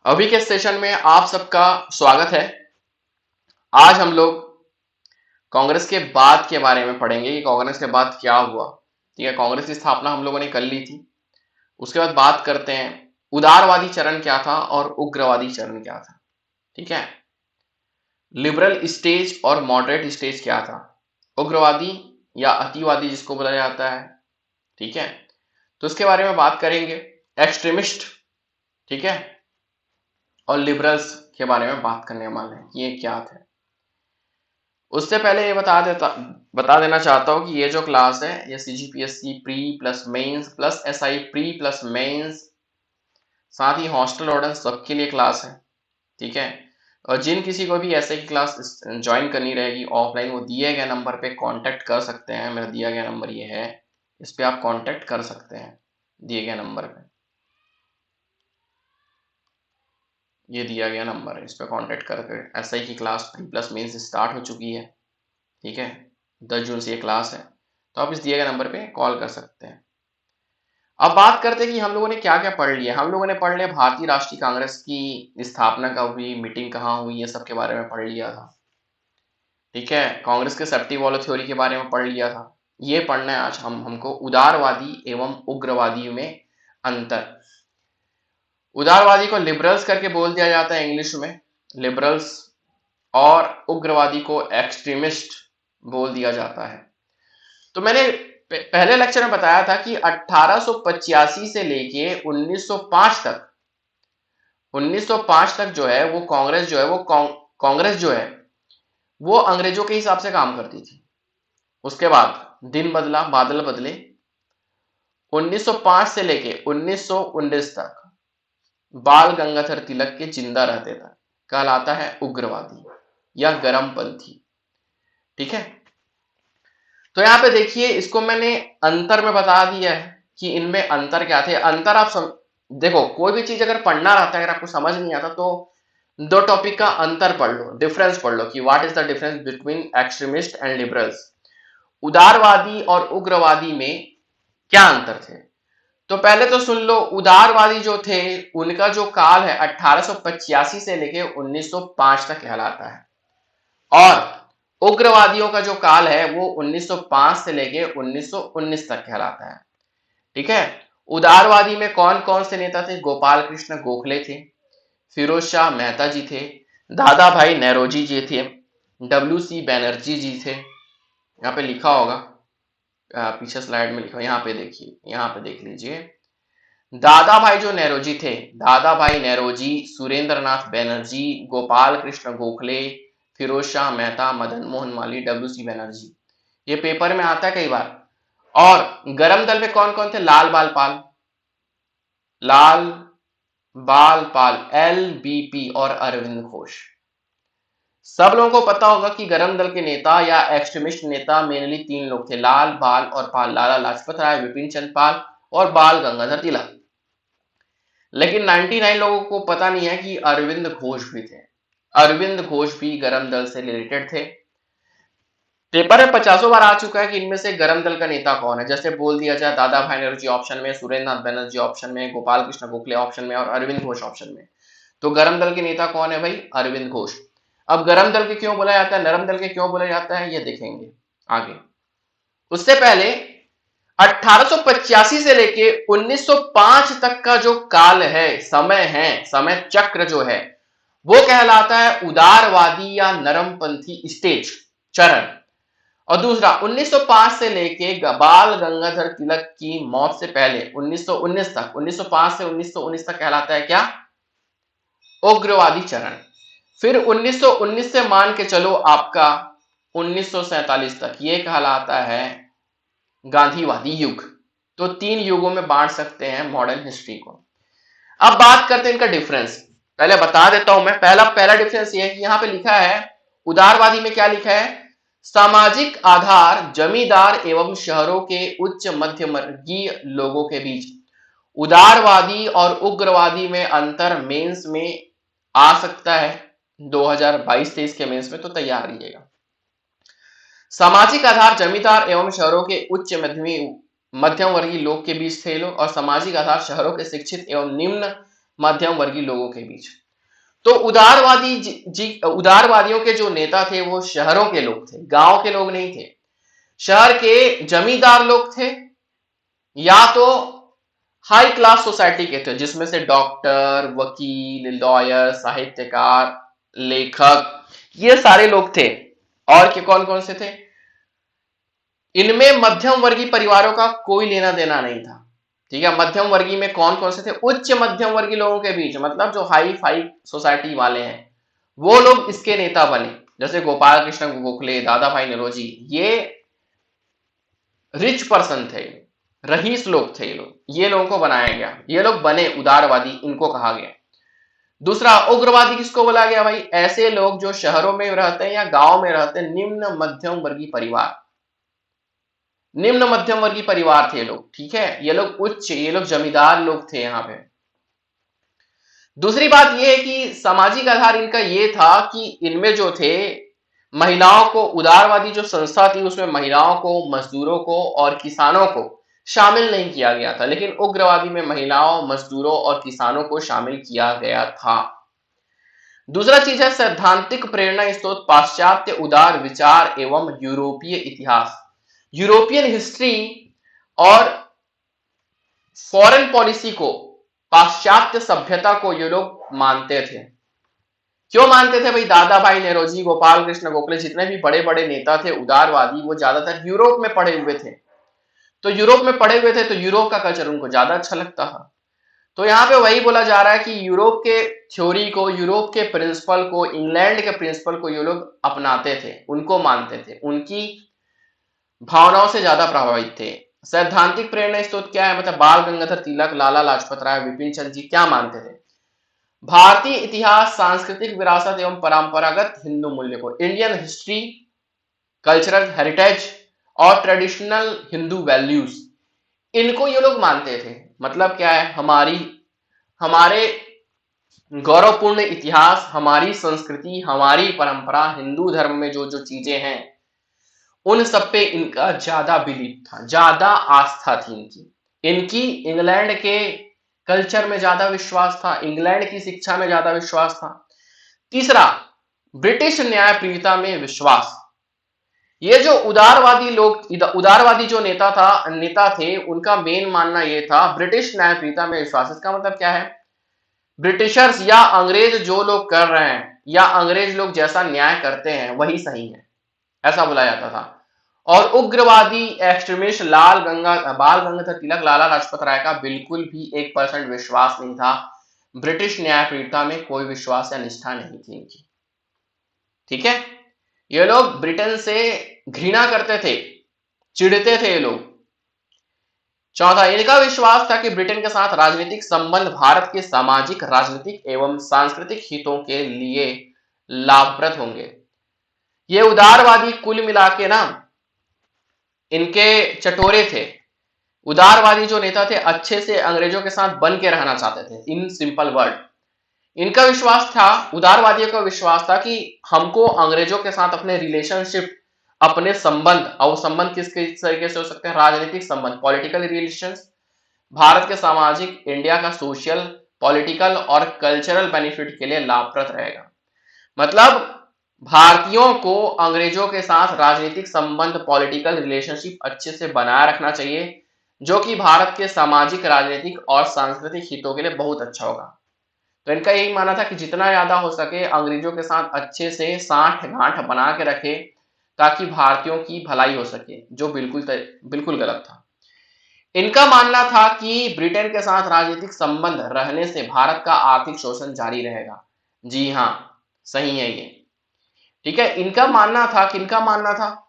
अभी के सेशन में आप सबका स्वागत है। आज हम लोग कांग्रेस के बाद के बारे में पढ़ेंगे कि कांग्रेस के बाद क्या हुआ। ठीक है, कांग्रेस की स्थापना हम लोगों ने कर ली थी। उसके बाद बात करते हैं उदारवादी चरण क्या था और उग्रवादी चरण क्या था। ठीक है, लिबरल स्टेज और मॉडरेट स्टेज क्या था, उग्रवादी या अतिवादी जिसको बोला जाता है। ठीक है, तो इसके बारे में बात करेंगे। एक्सट्रीमिस्ट, ठीक है, और लिबरल्स के बारे में बात करने वाले हैं कि ये क्या थे। उससे पहले ये बता देना चाहता हूँ कि ये जो क्लास है ये CGPSC pre plus mains plus SI pre plus mains साथ ही हॉस्टल वार्डन सबके लिए क्लास है। ठीक है, और जिन किसी को भी ऐसे की क्लास ज्वाइन करनी रहेगी ऑफलाइन, वो दिए गए नंबर पे कांटेक्ट कर सकते हैं। मेरा दिया गया नंबर ये है, इस पे आप कांटेक्ट कर सकते हैं दिए गए नंबर पे। ये दिया गया नंबर है, इस पे कांटेक्ट करके एसआई की class pre plus mains start हो चुकी है। ठीक है, 10 जून से ये क्लास है, तो आप इस दिए गए नंबर पे कॉल कर सकते हैं। अब बात करते हैं कि हम लोगों ने क्या क्या पढ़ लिया। हम लोगों ने पढ़ लिया भारतीय राष्ट्रीय कांग्रेस की स्थापना कब हुई, मीटिंग कहाँ हुई, ये सब के बारे में पढ़ लिया था। ठीक है, कांग्रेस के सेफ्टी वॉल्व थ्योरी के बारे में पढ़ लिया था। ये पढ़ना है आज हमको उदारवादी एवं उग्रवादी में अंतर। उदारवादी को लिबरल्स करके बोल दिया जाता है इंग्लिश में, लिबरल्स, और उग्रवादी को एक्सट्रीमिस्ट बोल दिया जाता है। तो मैंने पहले लेक्चर में बताया था कि 1885 से लेके 1905 तक जो है वो कांग्रेस जो है वो कांग्रेस जो है वो अंग्रेजों के हिसाब से काम करती थी। उसके बाद दिन बदला, बादल बदले। 1905 से लेके 1919 तक बाल गंगाधर तिलक के जिंदा रहते तक कहलाता है उग्रवादी या गर्मपंथी। ठीक है, तो यहां पे देखिए, इसको मैंने अंतर में बता दिया है कि इनमें अंतर क्या थे। अंतर आप देखो, कोई भी चीज अगर पढ़ना रहता है, अगर आपको समझ नहीं आता तो दो टॉपिक का अंतर पढ़ लो, डिफरेंस पढ़ लो कि what is the difference between extremist and liberals. उदारवादी और उग्रवादी में क्या अंतर थे, तो पहले तो सुन लो। उदारवादी जो थे उनका जो काल है 1885 से लेके 1905 तक कहलाता है, और उग्रवादियों का जो काल है वो 1905 से लेके 1919 तक कहलाता है। ठीक है, उदारवादी में कौन कौन से नेता थे? गोपाल कृष्ण गोखले थे, फिरोज शाह मेहता जी थे, दादा भाई नेरोजी जी थे, डब्ल्यू.सी. बैनर्जी जी थे। यहाँ पे लिखा होगा, पीछे स्लाइड में लिखा, यहाँ पे देखिए, यहाँ पे देख लीजिए। दादा भाई जो नेरोजी थे, दादा भाई नेरोजी, सुरेंद्र नाथ बैनर्जी, गोपाल कृष्ण गोखले, फिरोज शाह मेहता, मदन मोहन मालवीय, डब्ल्यू.सी. बैनर्जी। ये पेपर में आता है कई बार। और गरम दल में कौन कौन थे? लाल बाल पाल, लाल बाल पाल, LBP और अरविंद घोष। सब लोगों को पता होगा कि गरम दल के नेता या एक्सट्रीमिस्ट नेता मेनली तीन लोग थे, लाल बाल और पाल, लाला लाजपत राय, विपिन चंद्र पाल और बाल गंगाधर तिलक। लेकिन 99 लोगों को पता नहीं है कि अरविंद घोष भी थे। अरविंद घोष भी गरम दल से रिलेटेड थे। पेपर में 50 बार आ चुका है कि इनमें से गरम दल का नेता कौन है। जैसे बोल दिया जाए दादा भाई नेहरू जी ऑप्शन में, सुरेंद्र नाथ बैनर्जी ऑप्शन में, गोपाल कृष्ण गोखले ऑप्शन में और अरविंद घोष ऑप्शन में। तो गरम दल के नेता कौन है भाई? अरविंद घोष। अब गरम दल के क्यों बोला जाता है, नरम दल के क्यों बोला जाता है, ये देखेंगे आगे। उससे पहले 1885 से लेके 1905 तक का जो काल है, समय चक्र जो है वो कहलाता है उदारवादी या नरमपंथी स्टेज, चरण। और दूसरा 1905 से लेके बाल गंगाधर तिलक की मौत से पहले 1919 तक, 1905 से 1919 तक कहलाता है क्या? उग्रवादी चरण। फिर 1919 से मान के चलो आपका 1947 तक, ये कहलाता है गांधीवादी युग। तो तीन युगों में बांट सकते हैं मॉडर्न हिस्ट्री को। अब बात करते हैं इनका डिफरेंस। पहले बता देता हूं मैं, पहला डिफरेंस ये है कि यहां पे लिखा है उदारवादी में क्या लिखा है? सामाजिक आधार जमींदार एवं शहरों के उच्च मध्यवर्गीय लोगों के बीच। उदारवादी और उग्रवादी में अंतर मेंस में आ सकता है 2022-23 के मेंस में, तो तैयार रहिएगा। सामाजिक आधार जमींदार एवं शहरों के उच्च मध्यम वर्गीय लोग के बीच थे लोग, और सामाजिक आधार शहरों के शिक्षित एवं निम्न मध्यम वर्गीय लोगों के बीच। तो उदारवादियों के जो नेता थे वो शहरों के लोग थे, गांव के लोग नहीं थे। शहर के जमींदार लोग थे या तो हाई क्लास सोसाइटी के थे, जिसमें से डॉक्टर, वकील, लॉयर, साहित्यकार, लेखक, ये सारे लोग थे। और के कौन कौन से थे? इनमें मध्यम वर्गीय परिवारों का कोई लेना देना नहीं था। ठीक है, मध्यम वर्गीय में कौन कौन से थे? उच्च मध्यम वर्गीय लोगों के बीच, मतलब जो हाई फाई सोसाइटी वाले हैं, वो लोग इसके नेता बने। जैसे गोपाल कृष्ण गोखले, दादा भाई नौरोजी, ये रिच पर्सन थे, रईस लोग थे ये लोगों को बनाया गया, ये लोग बने उदारवादी, इनको कहा गया। दूसरा, उग्रवादी किसको बोला गया भाई? ऐसे लोग जो शहरों में रहते हैं या गांव में रहते हैं, निम्न मध्यम वर्गीय परिवार, निम्न मध्यम वर्गीय परिवार थे लोग। ठीक है, ये लोग उच्च, ये लोग जमींदार लोग थे यहाँ पे। दूसरी बात यह है कि सामाजिक आधार इनका ये था कि इनमें जो थे महिलाओं को, उदारवादी जो संस्था थी उसमें महिलाओं को, मजदूरों को और किसानों को शामिल नहीं किया गया था, लेकिन उग्रवादी में महिलाओं, मजदूरों और किसानों को शामिल किया गया था। दूसरा चीज है सैद्धांतिक प्रेरणा स्रोत, पाश्चात्य उदार विचार एवं यूरोपीय इतिहास, यूरोपियन हिस्ट्री और फॉरेन पॉलिसी को, पाश्चात्य सभ्यता को ये लोग मानते थे। क्यों मानते थे भाई? दादा भाई नौरोजी, गोपाल कृष्ण गोखले, जितने भी बड़े बड़े नेता थे उदारवादी, वो ज्यादातर यूरोप में पढ़े हुए थे। तो यूरोप में पढ़े हुए थे तो यूरोप का कल्चर उनको ज्यादा अच्छा लगता था। तो यहाँ पे वही बोला जा रहा है कि यूरोप के थ्योरी को, यूरोप के प्रिंसिपल को, इंग्लैंड के प्रिंसिपल को ये लोग अपनाते थे, उनको मानते थे, उनकी भावनाओं से ज्यादा प्रभावित थे। सैद्धांतिक प्रेरणा स्रोत क्या है? मतलब बाल गंगाधर तिलक, लाला लाजपत राय, विपिन चंद्र जी क्या मानते थे? भारतीय इतिहास, सांस्कृतिक विरासत एवं परंपरागत हिंदू मूल्य को, इंडियन हिस्ट्री, कल्चरल हेरिटेज और ट्रेडिशनल हिंदू वैल्यूज, इनको ये लोग मानते थे। मतलब क्या है? हमारे गौरवपूर्ण इतिहास, हमारी संस्कृति, हमारी परंपरा, हिंदू धर्म में जो जो चीजें हैं, उन सब पे इनका ज्यादा बिलीव था, ज्यादा आस्था थी इनकी इंग्लैंड के कल्चर में ज्यादा विश्वास था, इंग्लैंड की शिक्षा में ज्यादा विश्वास था। तीसरा, ब्रिटिश न्यायप्रियता में विश्वास। ये जो उदारवादी लोग, उदारवादी जो नेता थे, उनका मेन मानना ये था ब्रिटिश न्यायप्रियता में विश्वास। इसका मतलब क्या है? ब्रिटिशर्स या अंग्रेज जो लोग कर रहे हैं, या अंग्रेज लोग जैसा न्याय करते हैं वही सही है, ऐसा बोला जाता था। और उग्रवादी एक्सट्रीमिस्ट बाल गंगाधर तिलक, लाला लाजपत राय का बिल्कुल भी 1% विश्वास नहीं था, ब्रिटिश न्यायप्रियता में कोई विश्वास या निष्ठा नहीं थी इनकी। ठीक है, ये लोग ब्रिटेन से घृणा करते थे, चिढ़ते थे ये लोग। चौथा, इनका विश्वास था कि ब्रिटेन के साथ राजनीतिक संबंध भारत के सामाजिक, राजनीतिक एवं सांस्कृतिक हितों के लिए लाभप्रद होंगे। ये उदारवादी कुल मिला के ना इनके चटोरे थे। उदारवादी जो नेता थे अच्छे से अंग्रेजों के साथ बन के रहना चाहते थे, इन सिंपल वर्ड। इनका विश्वास था, उदारवादियों का विश्वास था कि हमको अंग्रेजों के साथ अपने रिलेशनशिप, अपने संबंध, और संबंध किस तरीके से हो सकते हैं? राजनीतिक संबंध, पॉलिटिकल रिलेशंस, भारत के सामाजिक, इंडिया का सोशल, पॉलिटिकल और कल्चरल बेनिफिट के लिए लाभप्रद रहेगा। मतलब भारतीयों को अंग्रेजों के साथ राजनीतिक संबंध, पॉलिटिकल रिलेशनशिप अच्छे से बनाए रखना चाहिए, जो कि भारत के सामाजिक, राजनीतिक और सांस्कृतिक हितों के लिए बहुत अच्छा होगा। तो इनका यही मानना था कि जितना ज्यादा हो सके अंग्रेजों के साथ अच्छे से साठ गांठ बना के रखे, ताकि भारतीयों की भलाई हो सके, जो बिल्कुल गलत था। इनका मानना था कि ब्रिटेन के साथ राजनीतिक संबंध रहने से भारत का आर्थिक शोषण जारी रहेगा। जी हाँ, सही है ये। ठीक है, इनका मानना था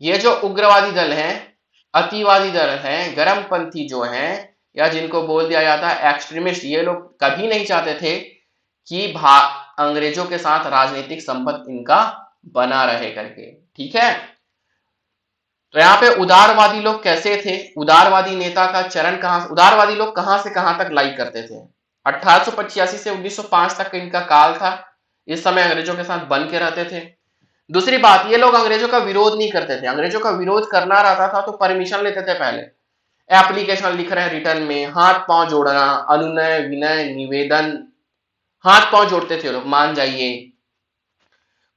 ये जो उग्रवादी दल हैं, अतिवादी दल हैं, गर्मपंथी जो हैं, या जिनको बोल दिया जाता है एक्सट्रीमिस्ट, ये लोग कभी नहीं चाहते थे कि अंग्रेजों के साथ राजनीतिक संबंध इनका बना रहे करके। ठीक है, तो यहाँ पे उदारवादी लोग कैसे थे? उदारवादी नेता का चरण उदारवादी लोग कहां से कहां तक लाइक करते थे? 1885 से 1905 तक इनका काल था। इस समय अंग्रेजों के साथ बन के रहते थे। दूसरी बात, ये लोग अंग्रेजों का विरोध नहीं करते थे। अंग्रेजों का विरोध करना रहता था तो परमिशन लेते थे पहले, एप्लीकेशन लिख रहे हैं रिटर्न में, हाथ पांव जोड़ना, अनुनय विनय निवेदन, हाथ पांव जोड़ते थे लोग, मान जाइए।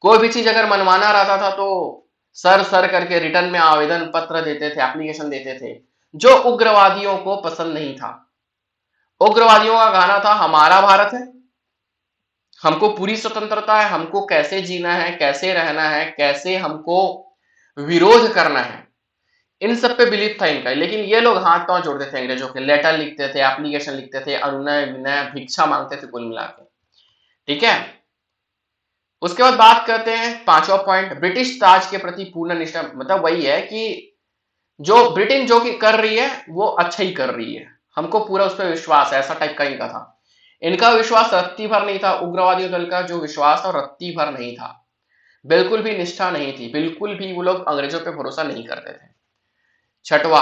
कोई भी चीज अगर मनवाना रहता था तो सर सर करके रिटर्न में आवेदन पत्र देते थे, एप्लीकेशन देते थे, जो उग्रवादियों को पसंद नहीं था। उग्रवादियों का गाना था हमारा भारत है, हमको पूरी स्वतंत्रता है, हमको कैसे जीना है, कैसे रहना है, कैसे हमको विरोध करना है, इन सब पे बिलीव था इनका। लेकिन ये लोग हाथ पांव जोड़ते थे अंग्रेजों के, लेटर लिखते थे, एप्लीकेशन लिखते थे, अनुनय विनय भिक्षा मांगते थे कुल मिला के। ठीक है, उसके बाद बात करते हैं पांचवा पॉइंट, ब्रिटिश ताज के प्रति पूर्ण निष्ठा। मतलब वही है कि जो ब्रिटेन जो कि कर रही है वो अच्छा ही कर रही है, हमको पूरा उस पर विश्वास है, ऐसा टाइप का इनका था। इनका विश्वास रत्ती भर नहीं था, उग्रवादी दल का जो विश्वास था रत्ती भर नहीं था, बिल्कुल भी निष्ठा नहीं थी, बिल्कुल भी वो लोग अंग्रेजों पे भरोसा नहीं करते थे। छठवा,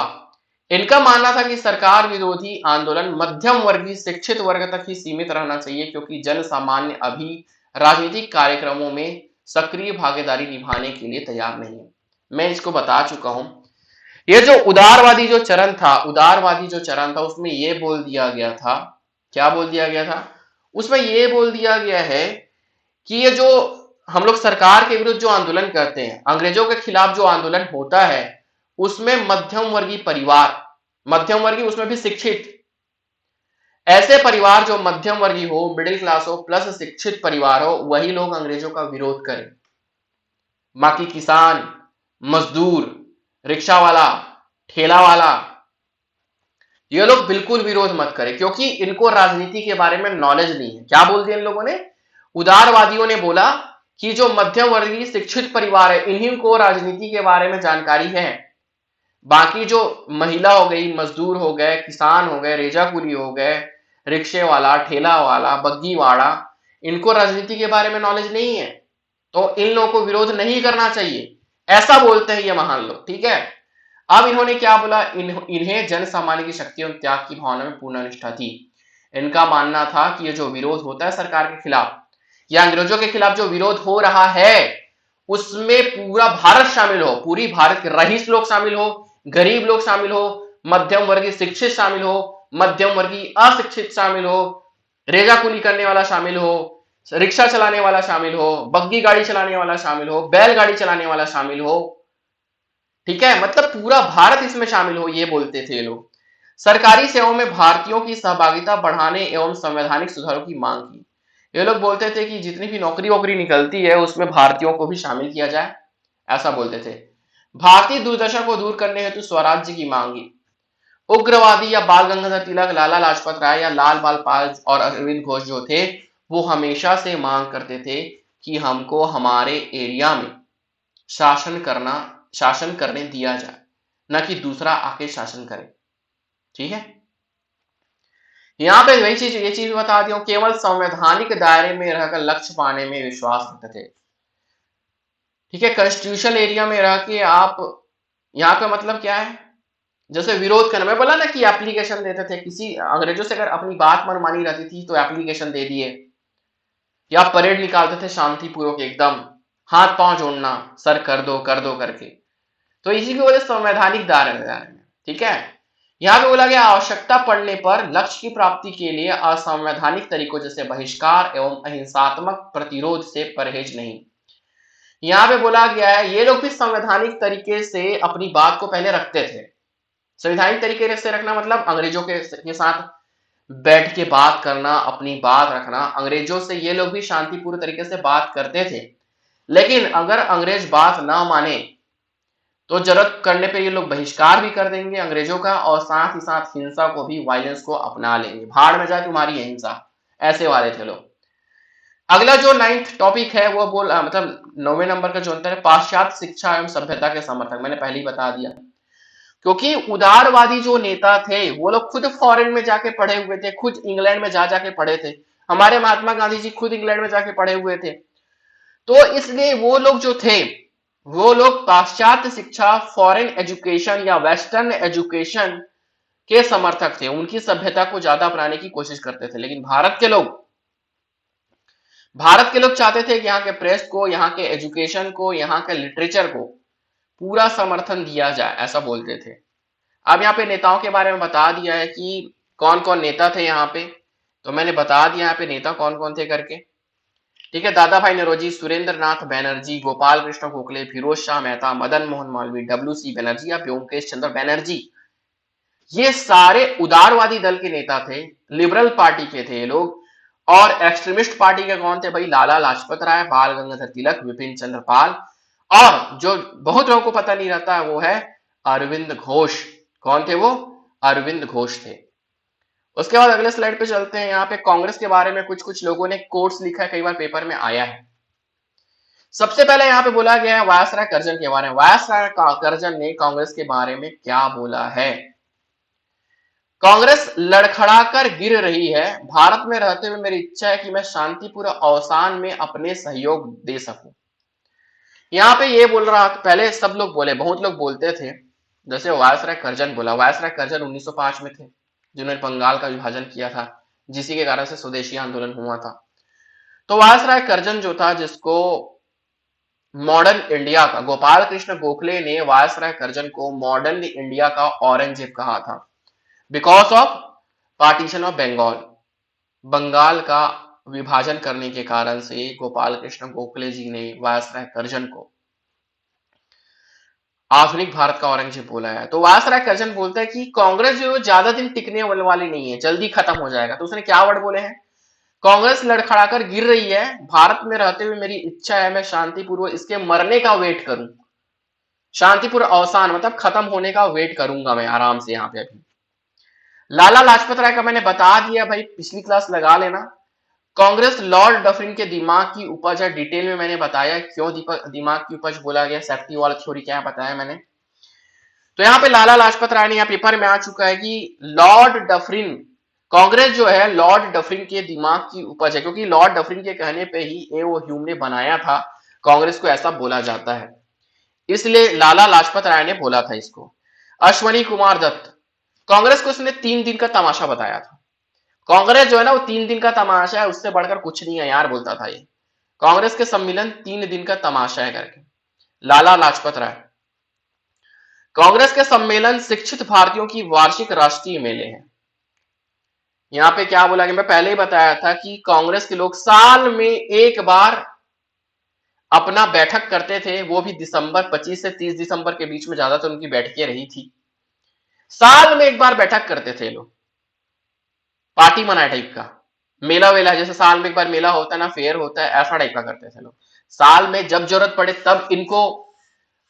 इनका मानना था कि सरकार विरोधी आंदोलन मध्यम वर्गीय शिक्षित वर्ग तक ही सीमित रहना चाहिए, क्योंकि जन सामान्य अभी राजनीतिक कार्यक्रमों में सक्रिय भागीदारी निभाने के लिए तैयार नहीं है। मैं इसको बता चुका हूं। ये जो उदारवादी जो चरण था, उदारवादी जो चरण था उसमें ये बोल दिया गया था, क्या बोल दिया गया था उसमें ये बोल दिया गया है कि ये जो हम लोग सरकार के विरुद्ध जो आंदोलन करते हैं, अंग्रेजों के खिलाफ जो आंदोलन होता है, उसमें मध्यम वर्गीय परिवार, मध्यम वर्गीय उसमें भी शिक्षित, ऐसे परिवार जो मध्यम वर्गीय हो, मिडिल क्लास हो प्लस शिक्षित परिवार हो, वही लोग अंग्रेजों का विरोध करें। बाकी किसान, मजदूर, रिक्शा वाला, ठेला वाला, ये लोग बिल्कुल विरोध मत करें, क्योंकि इनको राजनीति के बारे में नॉलेज नहीं है। क्या बोल दिया इन लोगों ने, उदारवादियों ने बोला कि जो मध्यम वर्गीय शिक्षित परिवार है इन्हीं को राजनीति के बारे में जानकारी है, बाकी जो महिला हो गई, मजदूर हो गए, किसान हो गए, रेजा कुली हो गए, रिक्शे वाला, ठेला वाला, बग्गी वाला, इनको राजनीति के बारे में नॉलेज नहीं है, तो इन लोगों को विरोध नहीं करना चाहिए, ऐसा बोलते हैं ये महान लोग। ठीक है, अब इन्होंने क्या बोला, इन्हें जन सामान्य की शक्ति और त्याग की भावना में पूर्ण निष्ठा थी। इनका मानना था कि ये जो विरोध होता है सरकार के खिलाफ या अंग्रेजों के खिलाफ जो विरोध हो रहा है उसमें पूरा भारत शामिल हो, पूरी भारत के रईस लोग शामिल हो, गरीब लोग शामिल हो, मध्यम वर्गीय शिक्षित शामिल हो, मध्यम वर्गीय अशिक्षित शामिल हो, रेजा कुली करने वाला शामिल हो, रिक्शा चलाने वाला शामिल हो, बग्गी गाड़ी चलाने वाला शामिल हो, बैलगाड़ी चलाने वाला शामिल हो। ठीक है, मतलब पूरा भारत इसमें शामिल हो, ये बोलते थे लोग। सरकारी सेवाओं में भारतीयों की सहभागिता बढ़ाने एवं संवैधानिक सुधारों की मांग की। ये लोग बोलते थे कि जितनी भी नौकरी वोकरी निकलती है उसमें भारतीयों को भी शामिल किया जाए, ऐसा बोलते थे। भारतीय दुर्दशा को दूर करने हेतु स्वराज्य की मांगी। उग्रवादी या बाल गंगाधर तिलक, लाला लाजपत राय या लाल बाल पाल और अरविंद घोष जो थे वो हमेशा से मांग करते थे कि हमको हमारे एरिया में शासन करने दिया जाए, न कि दूसरा आके शासन करे। ठीक है, यहां पे वही चीज, ये चीज बता दी हूं, केवल संवैधानिक दायरे में रहकर लक्ष्य पाने में विश्वास रखते थे। ठीक है, कॉन्स्टिट्यूशन एरिया में रह के आप, यहाँ पे मतलब क्या है, जैसे विरोध करना, मैं बोला ना कि एप्लीकेशन देते थे, किसी अंग्रेजों से अगर अपनी बात मनमानी रहती थी तो एप्लीकेशन दे दिए, या परेड निकालते थे शांतिपूर्वक एकदम, हाथ पांव जोड़ना, सर कर दो करके, तो इसी की वजह से संवैधानिक दायरे में। ठीक है, यहां पे बोला गया आवश्यकता पड़ने पर लक्ष्य की प्राप्ति के लिए असंवैधानिक तरीकों जैसे बहिष्कार एवं अहिंसात्मक प्रतिरोध से परहेज नहीं। यहां पे बोला गया है ये लोग भी संवैधानिक तरीके से अपनी बात को पहले रखते थे। संवैधानिक तरीके से रखना मतलब अंग्रेजों के साथ बैठ के बात करना, अपनी बात रखना। अंग्रेजों से ये लोग भी शांतिपूर्ण तरीके से बात करते थे, लेकिन अगर अंग्रेज बात ना माने तो जरूरत करने पे ये लोग बहिष्कार भी कर देंगे अंग्रेजों का, और साथ ही साथ हिंसा को भी, वायलेंस को अपना लेंगे, भाड़ में जाए तुम्हारी हिंसा, ऐसे वाले थे लोग। अगला जो 9th टॉपिक है वो मतलब 9वें नंबर का जो अंतर है, पाश्चात्य शिक्षा एवं सभ्यता के समर्थक। मैंने पहले ही बता दिया, क्योंकि उदारवादी जो नेता थे वो लोग खुद फॉरेन में जाके पढ़े हुए थे, खुद इंग्लैंड में जाके पढ़े थे। हमारे महात्मा गांधी जी खुद इंग्लैंड में जाके पढ़े हुए थे, तो इसलिए वो लोग जो थे वो लोग पाश्चात्य शिक्षा, फॉरेन एजुकेशन या वेस्टर्न एजुकेशन के समर्थक थे, उनकी सभ्यता को ज्यादा अपनाने की कोशिश करते थे। लेकिन भारत के लोग चाहते थे कि यहाँ के प्रेस को, यहाँ के एजुकेशन को, यहाँ के लिटरेचर को पूरा समर्थन दिया जाए, ऐसा बोलते थे। अब यहाँ पे नेताओं के बारे में बता दिया है कि कौन कौन नेता थे यहाँ पे, तो मैंने बता दिया यहाँ पे नेता कौन कौन थे करके। ठीक है, दादा भाई नौरोजी, सुरेंद्र नाथ बैनर्जी, गोपाल कृष्ण गोखले, फिरोज शाह मेहता, मदन मोहन मालवीय, डब्ल्यू सी बैनर्जी या ब्योमकेश चंद्र बैनर्जी, ये सारे उदारवादी दल के नेता थे, लिबरल पार्टी के थे ये लोग। और एक्सट्रीमिस्ट पार्टी के कौन थे भाई? लाला लाजपत राय, बाल गंगाधर तिलक, विपिन चंद्र पाल, और जो बहुत लोगों को पता नहीं रहता वो है अरविंद घोष। कौन थे वो? अरविंद घोष थे। उसके बाद अगले स्लाइड पे चलते हैं। यहाँ पे कांग्रेस के बारे में कुछ कुछ लोगों ने कोट्स लिखा है, कई बार पेपर में आया है। सबसे पहले यहाँ पे बोला गया है वायसराय करजन के बारे में। वायसराय करजन ने कांग्रेस के बारे में क्या बोला है? कांग्रेस लड़खड़ाकर गिर रही है, भारत में रहते हुए मेरी इच्छा है कि मैं शांतिपूर्ण अवसान में अपने सहयोग दे सकूं। यहाँ पे ये बोल रहा, पहले सब लोग बोले, बहुत लोग बोलते थे, जैसे वायसराय करजन बोला। वायसराय करजन 1905 में थे, जिन्होंने बंगाल का विभाजन किया था, जिसी के कारण से स्वदेशी आंदोलन हुआ था। तो वायसराय करजन जो था, जिसको मॉडर्न इंडिया का, गोपाल कृष्ण गोखले ने वायसराय करजन को मॉडर्न इंडिया का औरंगजेब कहा था, because of partition of Bengal. Bengal का विभाजन करने के कारण से गोपाल कृष्ण गोखले जी ने वायसराय करजन को आधुनिक भारत का औरंगजेब बोला है। तो वायसराय करजन बोलता है कि कांग्रेस जो ज्यादा दिन टिकने वाली नहीं है, जल्दी खत्म हो जाएगा। तो उसने क्या वर्ड बोले हैं? कांग्रेस लड़खड़ाकर गिर रही है, भारत में रहते हुए मेरी इच्छा है मैं शांतिपूर्वक इसके मरने का वेट करूं। शांतिपूर्ण अवसान मतलब खत्म होने का वेट करूंगा मैं आराम से। यहाँ पे अभी लाला लाजपत राय का मैंने बता दिया भाई, पिछली क्लास लगा लेना। कांग्रेस लॉर्ड डफरिन के दिमाग की उपज है, डिटेल में मैंने बताया क्यों दिमाग की उपज बोला गया, सेफ्टी वॉल थ्योरी क्या बताया मैंने। तो यहाँ पे लाला लाजपत राय ने, यहाँ पेपर में आ चुका है कि लॉर्ड डफरिन, कांग्रेस जो है लॉर्ड डफरिन के दिमाग की उपज है, क्योंकि लॉर्ड डफरिन के कहने पे ही ए.ओ. ह्यूम ने बनाया था कांग्रेस को, ऐसा बोला जाता है, इसलिए लाला लाजपत राय ने बोला था इसको। अश्वनी कुमार दत्त, कांग्रेस को उसने 3 दिन का तमाशा बताया था। कांग्रेस जो है ना वो 3 दिन का तमाशा है, उससे बढ़कर कुछ नहीं है यार, बोलता था ये। कांग्रेस के सम्मेलन 3 दिन का तमाशा है करके। लाला लाजपत राय, कांग्रेस के सम्मेलन शिक्षित भारतीयों की वार्षिक राष्ट्रीय मेले हैं। यहाँ पे क्या बोला कि मैं पहले ही बताया था कि कांग्रेस के लोग साल में एक बार अपना बैठक करते थे, वो भी दिसंबर 25 से 30 दिसंबर के बीच में ज्यादातर उनकी बैठकें रही थी। साल में एक बार बैठक करते थे लोग, पार्टी मनाए टाइप का, मेला वेला जैसे साल में एक बार मेला होता है ना, फेयर होता है, ऐसा टाइप का करते थे लोग। साल में जब जरूरत पड़े तब इनको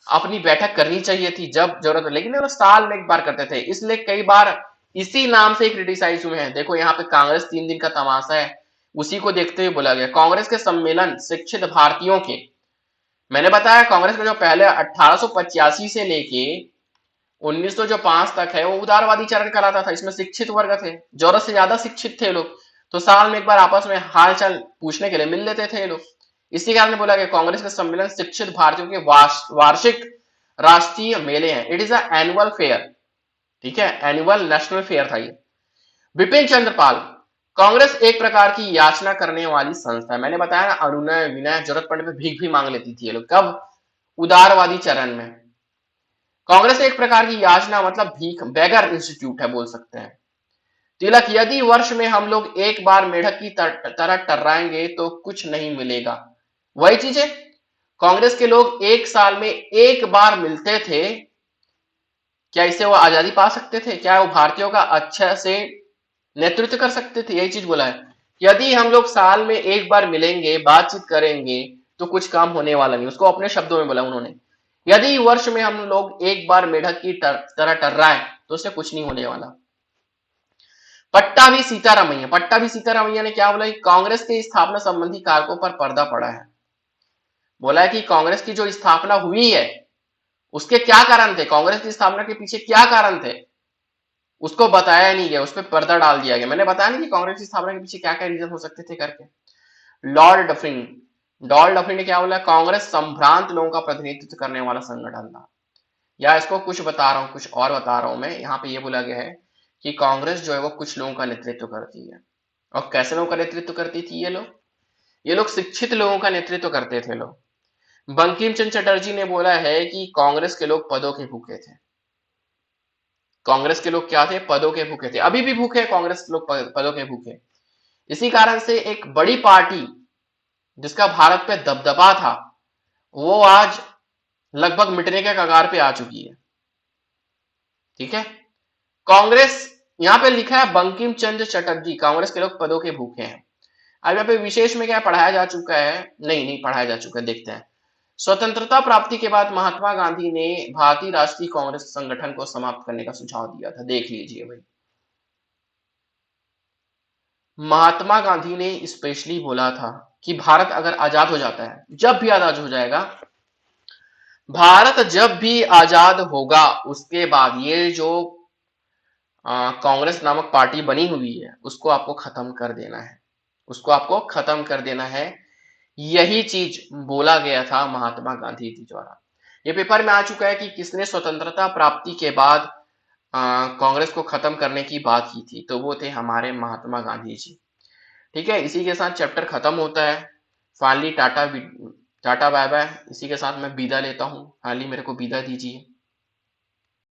अपनी बैठक करनी चाहिए थी, जब जरूरत, लेकिन वो साल में एक बार करते थे, इसलिए कई बार इसी नाम से क्रिटिसाइज हुए हैं। देखो यहाँ पे कांग्रेस 3 दिन का तमाशा है, उसी को देखते हुए बोला गया। कांग्रेस के सम्मेलन शिक्षित भारतीयों के, मैंने बताया कांग्रेस में जो पहले 1885 से लेके 1905 तक है, वो उदारवादी चरण कहलाता था। इसमें शिक्षित वर्ग थे, जरूरत से ज्यादा शिक्षित थे लोग, तो साल में एक बार आपस में हाल चाल पूछने के लिए मिल लेते थे लोग। इसी कारण बोला गया कांग्रेस के सम्मेलन शिक्षित भारतीयों के वार्षिक राष्ट्रीय मेले हैं। It is a annual fair, ठीक है, एनुअल नेशनल फेयर था ये। विपिन चंद्र पाल, कांग्रेस एक प्रकार की याचना करने वाली संस्था है। मैंने बताया ना, अनुनय विनय, जरूरत पड़ने पर भीख भी मांग लेती थी ये लोग। कब? उदारवादी चरण में। कांग्रेस एक प्रकार की याचना मतलब भीख, बेगर इंस्टीट्यूट है बोल सकते हैं। तिलक, यदि वर्ष में हम लोग एक बार मेढक की तरह टर्राएंगे तो कुछ नहीं मिलेगा। वही चीज है, कांग्रेस के लोग एक साल में एक बार मिलते थे, क्या इससे वो आजादी पा सकते थे? क्या वो भारतीयों का अच्छा से नेतृत्व कर सकते थे? यही चीज बोला है, यदि हम लोग साल में एक बार मिलेंगे, बातचीत करेंगे तो कुछ काम होने वाला नहीं। उसको अपने शब्दों में बोला उन्होंने, यदि वर्ष में हम लोग एक बार मेढक की तरह टर्राएं तो उससे कुछ नहीं होने वाला। पट्टाभी सीतारामैया, पट्टाभी सीतारामैया ने क्या बोला कि कांग्रेस के स्थापना संबंधी कारकों पर पर्दा पड़ा है। बोला है कि कांग्रेस की जो स्थापना हुई है उसके क्या कारण थे, कांग्रेस की स्थापना के पीछे क्या कारण थे, उसको बताया नहीं गया, उस पर पर्दा डाल दिया गया। मैंने बताया नहीं कि कांग्रेस की स्थापना के पीछे क्या क्या रीजन हो सकते थे करके। लॉर्ड डफरिन, लॉर्ड डफरिन ने क्या बोला, कांग्रेस संभ्रांत लोगों का प्रतिनिधित्व करने वाला संगठन था। या इसको कुछ बता रहा हूं, कुछ और बता रहा हूं मैं। यहाँ पे ये बोला गया है कि कांग्रेस जो है वो कुछ लोगों का नेतृत्व करती है। और कैसे लोगों का नेतृत्व करती थी ये लोग शिक्षित लोगों का नेतृत्व करते थे लोग। बंकिम चंद्र चटर्जी ने बोला है कि कांग्रेस के लोग पदों के भूखे थे। कांग्रेस के लोग क्या थे? पदों के भूखे थे। अभी भी भूखे कांग्रेस के लोग, पदों के भूखे। इसी कारण से एक बड़ी पार्टी जिसका भारत पे दबदबा था, वो आज लगभग मिटने के कगार पे आ चुकी है। ठीक है, कांग्रेस, यहां पे लिखा है बंकिम चंद्र चटर्जी, कांग्रेस के लोग पदों के भूखे हैं। अब यहाँ पे विशेष में क्या पढ़ाया जा चुका है? नहीं पढ़ाया जा चुका है, देखते हैं। स्वतंत्रता प्राप्ति के बाद महात्मा गांधी ने भारतीय राष्ट्रीय कांग्रेस संगठन को समाप्त करने का सुझाव दिया था। देख लीजिए भाई, महात्मा गांधी ने स्पेशली बोला था कि भारत अगर आजाद हो जाता है, जब भी आजाद हो जाएगा, भारत जब भी आजाद होगा, उसके बाद ये जो कांग्रेस नामक पार्टी बनी हुई है, उसको आपको खत्म कर देना है, उसको आपको खत्म कर देना है। यही चीज बोला गया था महात्मा गांधी जी द्वारा। ये पेपर में आ चुका है कि किसने स्वतंत्रता प्राप्ति के बाद कांग्रेस को खत्म करने की बात की थी, तो वो थे हमारे महात्मा गांधी जी। ठीक है, इसी के साथ चैप्टर खत्म होता है। Finally tata, tata bye bye. इसी के साथ मैं विदा लेता हूँ। फाइनली मेरे को विदा दीजिए।